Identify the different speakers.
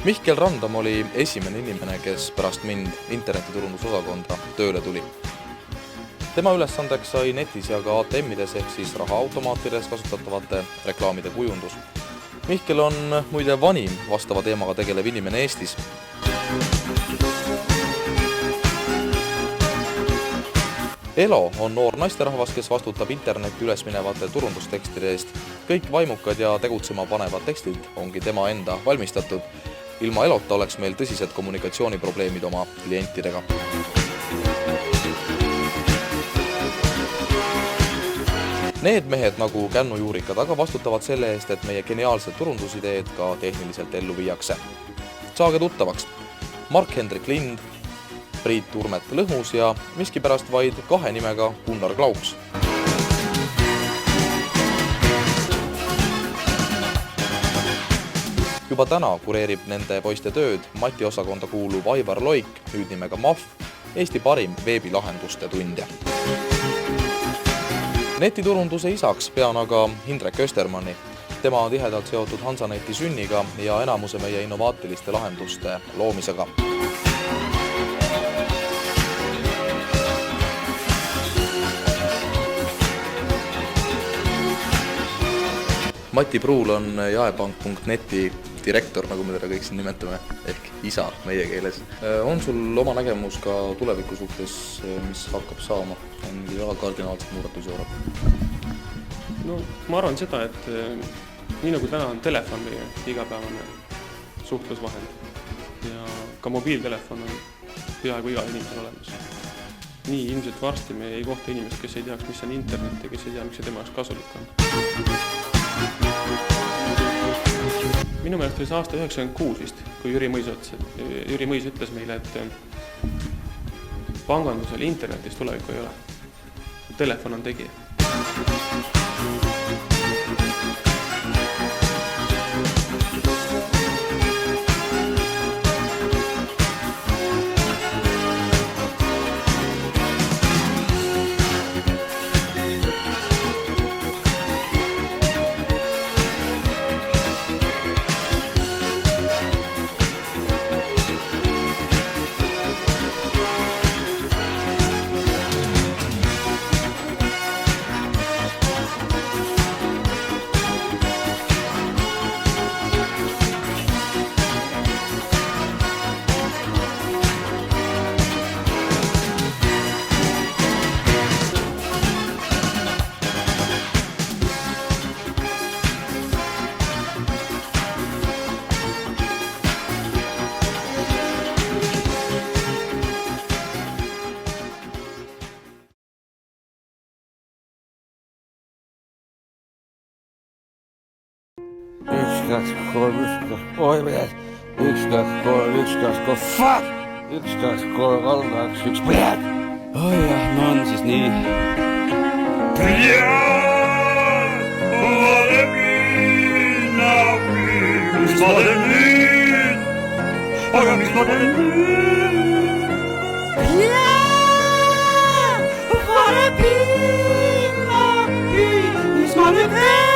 Speaker 1: Mihkel Randam oli esimene inimene, kes pärast mind internetiturundusosakonda tööle tuli. Tema ülesandeks sai netis ja ka ATM-ides ehk siis rahaautomaatides kasutatavate reklaamide kujundus. Mihkel on muide vanim vastava teemaga tegelev inimene Eestis. Elo on noor naisterahvas, kes vastutab interneti üles minevate turundustekstide eest. Kõik vaimukad ja tegutsema panevad tekstid ongi tema enda valmistatud. Ilma Elota oleks meil tõsised kommunikatsiooniprobleemid oma klientidega. Need mehed nagu kännujuurikad aga vastutavad selle eest, et meie geniaalsed turundusideed ka tehniliselt ellu viiakse. Saage tuttavaks. Mark-Hendrik Lind, Priit Urmet Lõhmus ja miskipärast vaid 2 nimega Gunnar Klauks. Juba täna kureerib nende poiste tööd Mati osakonda kuuluv Aivar Loik, nüüd nimega MAF, Eesti parim veebilahenduste tundja. Netiturunduse isaks pean aga Hindrek Östermanni. Tema on tihedalt seotud Hansaneti sünniga ja enamuse meie innovaatiliste lahenduste loomisega. Mati Pruul on jaepank.neti direktor, nagu me teda kõik siin nimetame, ehk isa meie keeles. On sul oma nägemus ka tuleviku suhtes, mis hakkab saama? On väga kardinaalselt muudatusi oodata?
Speaker 2: No, ma arvan seda, et nii nagu täna on telefon meie igapäevane suhtlusvahend ja ka mobiiltelefon on peaaegu igal inimesel olemas. Nii ilmselt varsti me ei kohta inimest, kes ei teaks, mis on internet ja kes ei tea, miks see tema jaoks kasulik on. Minu meelest oli see aasta 96 vist, kui Jüri Mõis ütles meile, et pangandusel internetis tulevikku ei ole. Telefon on tegija.
Speaker 3: Oh jah, no on siis nii. Mis ma teen nüüd? Aga mis ma teen nüüd? Mis ma nüüd teen?